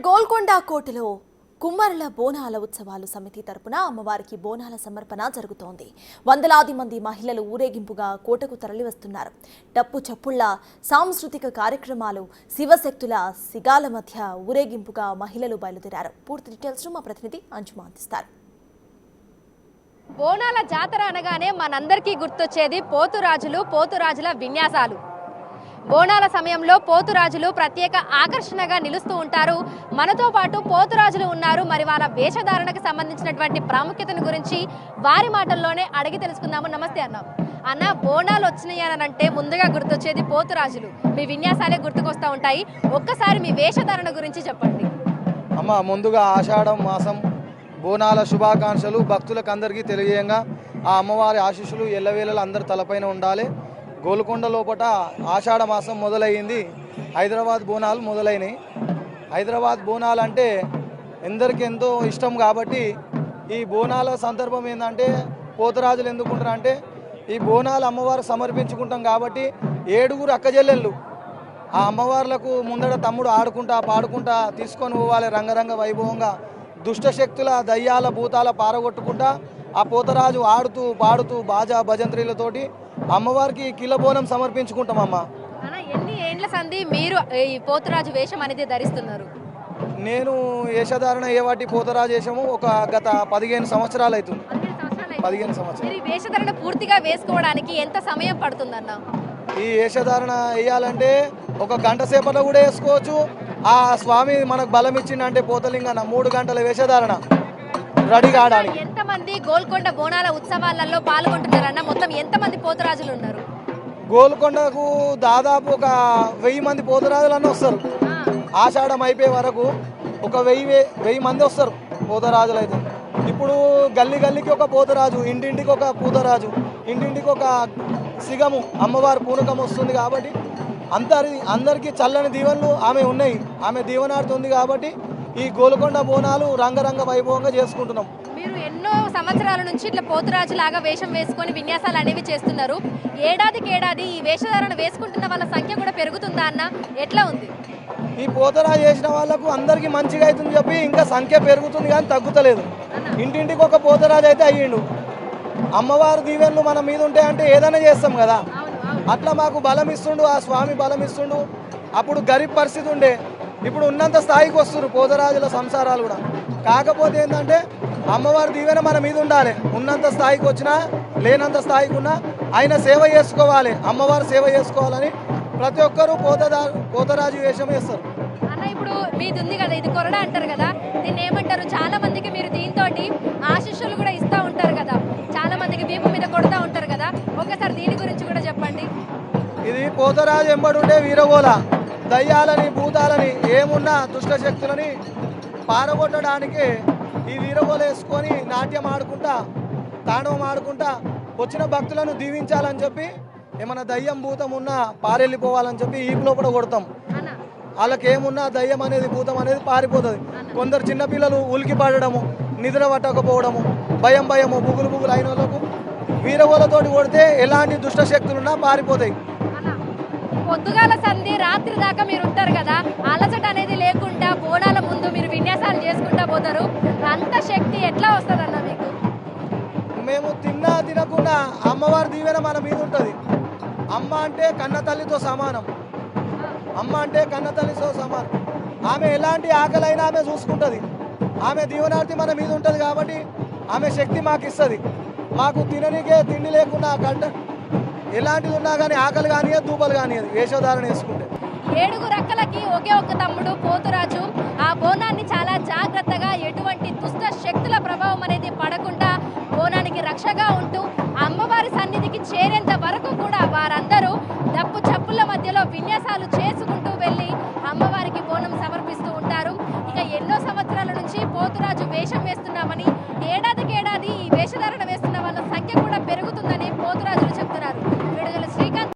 గోల్కొండ కోటలో కుమ్మరుల బోనాల ఉత్సవాలు సమితి తరపున అమ్మవారికి బోనాల సమర్పణ జరుగుతోంది. వందలాది మంది మహిళలు ఊరేగింపుగా కోటకు తరలివస్తున్నారు. డప్పు చప్పుళ్ల సాంస్కృతిక కార్యక్రమాలు, శివశక్తుల సిగాల మధ్య ఊరేగింపుగా మహిళలు బయలుదేరారు. పూర్తి డీటెయిల్స్ మా ప్రతినిధి అంజుమా అందిస్తారు. బోనాల జాతర అనగానే మనందరికీ గుర్తొచ్చేది పోతురాజుల విన్యాసాలు. బోనాల సమయంలో పోతురాజులు ప్రత్యేక ఆకర్షణగా నిలుస్తూ ఉంటారు. మనతో పాటు పోతురాజులు ఉన్నారు. మరి వాళ్ళ వేషధారణకు సంబంధించినటువంటి ప్రాముఖ్యతను గురించి వారి మాటల్లోనే అడిగి తెలుసుకుందాము. నమస్తే అన్న, బోనాలు వచ్చినాయి అని అంటే ముందుగా గుర్తొచ్చేది పోతురాజులు, మీ విన్యాసాలే గుర్తుకొస్తూ ఉంటాయి. ఒక్కసారి మీ వేషధారణ గురించి చెప్పండి. ముందుగా ఆషాఢం మాసం బోనాల శుభాకాంక్షలు భక్తులకు అందరికీ తెలియజేయంగా ఆ అమ్మవారి ఆశీస్సులు ఎల్లవేళలు అందరి తలపైన ఉండాలి. గోల్కొండ లోపల ఆషాఢ మాసం మొదలయ్యింది. హైదరాబాద్ బోనాలు మొదలైనవి. హైదరాబాద్ బోనాలు అంటే ఎందరికి ఎంతో ఇష్టం కాబట్టి ఈ బోనాల సందర్భం ఏంటంటే పోతరాజులు ఎందుకుంటారు అంటే ఈ బోనాలు అమ్మవారు సమర్పించుకుంటాం కాబట్టి 7 అక్కజెల్లెళ్ళు ఆ అమ్మవార్లకు ముందర తమ్ముడు ఆడుకుంటా పాడుకుంటా తీసుకొని పోవాలి. రంగరంగ వైభవంగా దుష్టశక్తుల దయ్యాల భూతాల పారగొట్టుకుంటా ఆ పోతరాజు ఆడుతూ పాడుతూ బాజా భజంత్రీలతోటి అమ్మవారికి కిలబోనం సమర్పించుకుంటామమ్మ. ఎన్ని ఏండ్ల సంధి మీరు ఈ పోతురాజు వేషం అనేది ధరిస్తున్నారు? నేను వేషధారణ ఏవాటి పోతరాజు వేషము గత 15 సంవత్సరాలు అవుతుంది. 15 సంవత్సరాలు. ఈ వేషధారణ పూర్తిగా వేసుకోవడానికి ఎంత సమయం పడుతుందన్న? ఈ వేషధారణ వేయాలంటే 1 గంట సేపట్లో కూడా వేసుకోవచ్చు. ఆ స్వామి మనకు బలం ఇచ్చిందంటే పోతలింగన్న 3 గంటల వేషధారణ రెడీ కావడానికి. ఎంతమంది గోల్కొండ బోనాల ఉత్సవాలలో పాల్గొంటున్నారన్న? మొత్తం ఎంతమంది పోతురాజులు ఉన్నారు? గోల్కొండకు దాదాపు 1000 మంది పోతరాజులన్నీ వస్తారు. ఆషాఢం అయిపోయే వరకు 1000 మంది వస్తారు పోతరాజులు అయితే. ఇప్పుడు గల్లీ గల్లీకి ఒక పోతరాజు, ఇంటింటికి ఒక పూతరాజు, ఇంటింటికి ఒక సిగము అమ్మవారి పూనకం వస్తుంది కాబట్టి అందరికీ చల్లని దీవెనలు ఆమె ఉన్నాయి. ఆమె దీవెనాడుతుంది కాబట్టి ఈ గోల్కొండ బోనాలు రంగరంగ వైభవంగా చేసుకుంటున్నాం. మీరు ఎన్నో సంవత్సరాల నుంచి ఇట్లా పోతురాజు లాగా వేషం వేసుకొని విన్యాసాలు అనేవి చేస్తున్నారు. ఏడాదికి ఈ వేషధారణ వేసుకుంటున్న వాళ్ళ సంఖ్య కూడా పెరుగుతుందా అన్న? ఎట్లా ఉంది? ఈ పోతరాజు చేసిన వాళ్ళకు అందరికీ మంచిగా అవుతుంది చెప్పి ఇంకా సంఖ్య పెరుగుతుంది కానీ తగ్గుతలేదు. ఇంటింటికి ఒక పోతరాజు అయితే అయ్యిండు. అమ్మవారి దీవెనలు మన మీద ఉంటాయంటే ఏదైనా చేస్తాం కదా, అట్లా మాకు బలం ఇస్తుండు ఆ స్వామి, బలం ఇస్తుండు. అప్పుడు గరీబ్ పరిస్థితి ఉండే, ఇప్పుడు ఉన్నంత స్థాయికి వస్తున్నారు పోతరాజుల సంసారాలు కూడా. కాకపోతే ఏంటంటే అమ్మవారి దీవెన మన మీద ఉండాలి. ఉన్నంత స్థాయికి వచ్చినా లేనంత స్థాయికి ఉన్నా ఆయన సేవ చేసుకోవాలి, అమ్మవారు సేవ చేసుకోవాలని ప్రతి ఒక్కరూ పోతరాజు వేషం వేస్తారు. అన్న, ఇప్పుడు మీది ఉంది కదా, ఇది కొరడా అంటారు కదా, దీన్ని ఏమంటారు? చాలా మందికి మీరు దీంతో ఆశీస్సులు కూడా ఇస్తూ ఉంటారు కదా, చాలా మందికి వీపు మీద కొడతా ఉంటారు కదా, ఒకసారి దీని గురించి కూడా చెప్పండి. ఇది పోతరాజు ఎంబడుండే వీరగోల. దయ్యాలని భూతాలని ఏమున్నా దుష్టశక్తులని పారగొట్టడానికి ఈ వీరగోల వేసుకొని నాట్యం ఆడుకుంటా తాండవం ఆడుకుంటా వచ్చిన భక్తులను దీవించాలని చెప్పి ఏమన్నా దయ్యం భూతం ఉన్నా పారెళ్ళిపోవాలని చెప్పి ఈపు లోపల కొడతాం. వాళ్ళకి ఏమున్నా దయ్యం అనేది భూతం అనేది పారిపోతుంది. కొందరు చిన్నపిల్లలు ఉలికి పడడము, నిద్ర పట్టకపోవడము, భయము బుగులు అయిన వాళ్ళకు వీరగోలతోటి కొడితే ఎలాంటి దుష్టశక్తులున్నా పారిపోతాయి. పొద్దుగాల సంధి రాత్రి దాకా మీరు ఉంటారు కదా, అలసట అనేది లేకుండా బోనాల ముందు మీరు విన్యాసాలు చేసుకుంటా పోతారు. అంత శక్తి ఎట్లా వస్తుందన్న మీకు? మేము తినకుండా అమ్మవారి దీవెన మన మీద ఉంటుంది. అమ్మ అంటే కన్న తల్లితో సమానం. అమ్మ అంటే కన్న తల్లితో సమానం. ఆమె ఎలాంటి ఆకలైనా ఆమె చూసుకుంటుంది. ఆమె దీవెనార్తి మన మీద ఉంటుంది కాబట్టి ఆమె శక్తి మాకు ఇస్తుంది. మాకు తిననికే తిండి లేకుండా ఎలాంటిది ఉన్నా కానీ ఆకలి కానియదు, దూపలు కానియదు వేషధారణ వేసుకుంటే. 7 అక్కలకి ఒకే ఒక్క తమ్ముడు పోతురాజు. ఆ బోనాన్ని చాలా జాగ్రత్తగా ఎటువంటి దుష్ట శక్తుల ప్రభావం అనేది పడకుండా బోనానికి రక్షగా ఉంటూ అమ్మవారి సన్నిధికి చేరేంత వరకు కూడా వారందరూ డప్పు చప్పుల మధ్యలో విన్యాసాలు